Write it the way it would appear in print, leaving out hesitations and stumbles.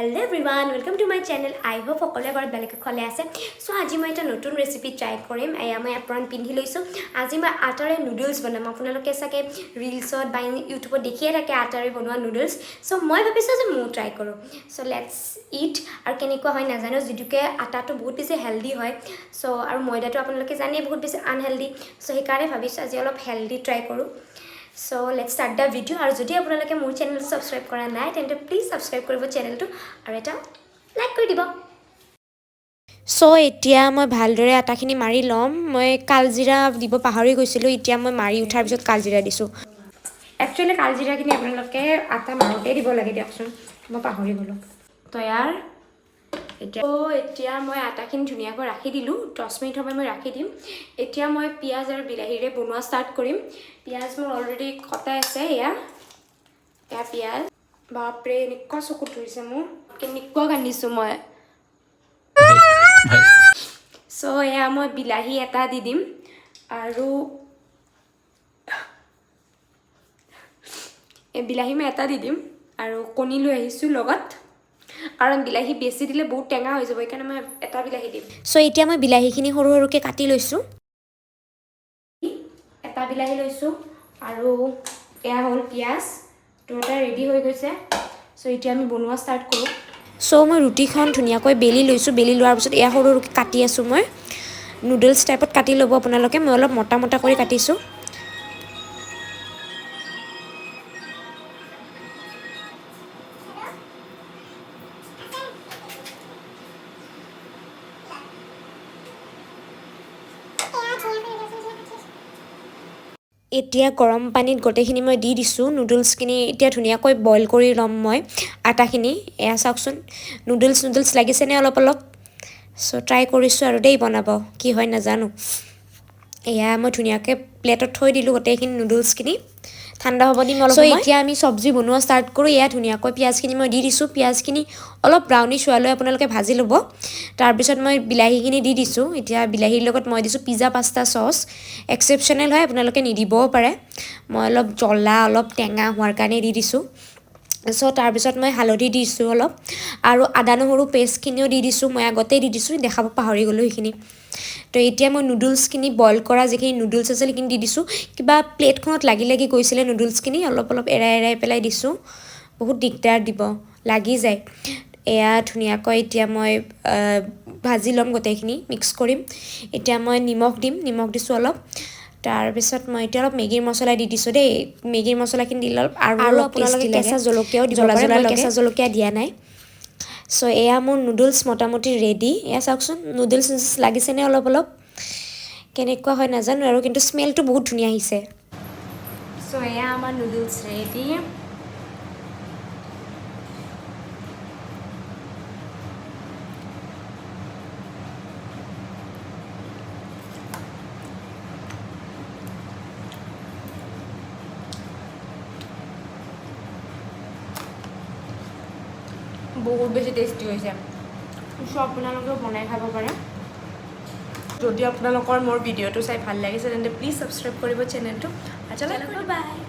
Hello everyone, welcome to my channel. I hope সকলোৱে ঘৰত বেলেগ খলে আছে। সো আজি মই এটা নতুন ৰেচিপি ট্ৰাই কৰিম। এয়া মই এপ্ৰন পিন্ধি লৈছো। আজি মই আটাৰে নুডলছ বনাম। আপোনালোকে চাগে ৰিলছত বা ইউটিউবত দেখিয়ে থাকে আটাৰে বনোৱা নুডলছ। সো মই ভাবিছো যে মই ট্ৰাই কৰো। So let's eat. আৰু কেনেকুৱা হয় নাজানো, যদিকে আটাটো বহুত বেছি হেলদি হয়। সো আৰু ময়দাটো আপোনালোকে জানে বহুত বেছি আনহেলদি। সো সেইকাৰণে ভাবিছো আজি অলপ হেলদি ট্ৰাই কৰো। So let's start the video. আৰু যদি আপোনালোকে মোৰ চেনেল সাবস্ক্ৰাইব কৰা নাই তেন্তে প্লিজ সাবস্ক্ৰাইব কৰিব চেনেলটো আৰু এটা লাইক কৰি দিব। সো এতিয়া মই ভালদৰে আটাখিনি মাৰি লম। মই কালজিৰা দিব পাহৰি গৈছিলো। এতিয়া মই মাৰি উঠাৰ পিছত কালজিৰা দিছো। একচুয়ালি কালজিৰাখিনি আপোনালোকে আটা মাৰোতে দিব লাগে দিয়কচোন। মই পাহৰি গলো। তৈয়াৰ এতিয়া মই আটাখিনি ধুনীয়াকৈ ৰাখি দিলোঁ। 10 মিনিট সময় মই ৰাখি দিম। এতিয়া মই পিঁয়াজ আৰু বিলাহীৰে বনোৱা ষ্টাৰ্ট কৰিম। পিঁয়াজ মোৰ অলৰেডি কটাই আছে। এয়া পিঁয়াজ বাপৰে এনেকুৱা চকুত ধৰিছে মোৰ, কেনেকুৱা কান্দিছোঁ মই। সো এয়া মই বিলাহী এটা দি দিম আৰু বিলাহী মই এটা দি দিম আৰু কণী লৈ আহিছোঁ লগত, কাৰণ বিলাহী বেছি দিলে বহুত টেঙা হৈ যাব, সেইকাৰণে মই এটা বিলাহী দিম। সো এতিয়া মই বিলাহীখিনি সৰু সৰুকৈ কাটি লৈছোঁ। এটা বিলাহী লৈছোঁ আৰু এয়া হ'ল পিঁয়াজ। দুটা ৰেডি হৈ গৈছে। সো এতিয়া আমি বনোৱা ষ্টাৰ্ট কৰোঁ। সো মই ৰুটিখন ধুনীয়াকৈ বেলি লৈছোঁ। বেলি লোৱাৰ পিছত এয়া সৰু সৰুকৈ কাটি আছোঁ মই। নুডলছ টাইপত কাটি ল'ব আপোনালোকে। মই অলপ মোটা মোটা কৰি কাটিছোঁ। এতিয়া গৰম পানীত গোটেইখিনি মই দি দিছোঁ। নুডলছখিনি এতিয়া ধুনীয়াকৈ বইল কৰি ল'ম মই আটাখিনি। এয়া চাওকচোন নুডলছ লাগিছেনে অলপ অলপ। সো ট্ৰাই কৰিছোঁ আৰু দেই বনাব, কি হয় নাজানো। এয়া মই ধুনীয়াকৈ প্লেটত থৈ দিলোঁ গোটেইখিনি নুডলছখিনি। ঠাণ্ডা হ'ব দিম অলপ। এতিয়া আমি চব্জি বনোৱা ষ্টাৰ্ট কৰোঁ। এয়া ধুনীয়াকৈ পিঁয়াজখিনি মই দি দিছোঁ। পিঁয়াজখিনি অলপ ব্ৰাউনিছ হোৱালৈ আপোনালোকে ভাজি ল'ব। তাৰপিছত মই বিলাহীখিনি দি দিছোঁ। এতিয়া বিলাহীৰ লগত মই দিছোঁ পিজ্জা পাস্তা চচ। এক্সেপশ্যনেল হয়, আপোনালোকে নিদিবও পাৰে। মই অলপ জ্বলা অলপ টেঙা হোৱাৰ কাৰণে দি দিছোঁ। সো তাৰপিছত মই হালধি দিছোঁ অলপ আৰু আদা নহৰু পেষ্টখিনিও দি দিছোঁ। মই আগতেই দি দিছোঁ, দেখাব পাহৰি গ'লোঁ সেইখিনি। তো এতিয়া মই নুডলছখিনি বইল কৰা যিখিনি নুডলছ আছিল সেইখিনি দি দিছোঁ। কিবা প্লেটখনত লাগি লাগি গৈছিলে নুডলছখিনি, অলপ অলপ এৰাই এৰাই পেলাই দিছোঁ। বহুত দিগদাৰ দিব, লাগি যায়। এয়া ধুনীয়াকৈ এতিয়া মই ভাজি ল'ম, গোটেইখিনি মিক্স কৰিম। এতিয়া মই নিমখ দিছোঁ অলপ। তাৰপিছত মই এতিয়া অলপ মেগীৰ মছলা দি দিছোঁ দেই। মেগীৰ মছলাখিনি দিলে অলপ আৰু আপোনালোকে কেঁচা জলকীয়াও দিব পাৰে। মই কেঁচা জলকীয়া দিয়া নাই। সো এয়া মোৰ নুডলছ মোটামুটি ৰেডি। এয়া চাওকচোন নুডলছ লাগিছেনে অলপ অলপ। কেনেকুৱা হয় নাজানো আৰু, কিন্তু স্মেলটো বহুত ধুনীয়া আহিছে। সো এয়া আমাৰ নুডলছ ৰেডি। বহুত বেছি টেষ্টি হৈছে। সো আপোনালোকেও বনাই খাব পাৰে। যদি আপোনালোকৰ মোৰ ভিডিঅ'টো চাই ভাল লাগিছে তেন্তে প্লিজ ছাবস্ক্ৰাইব কৰিব চেনেলটো। আচ্ছা, বাই।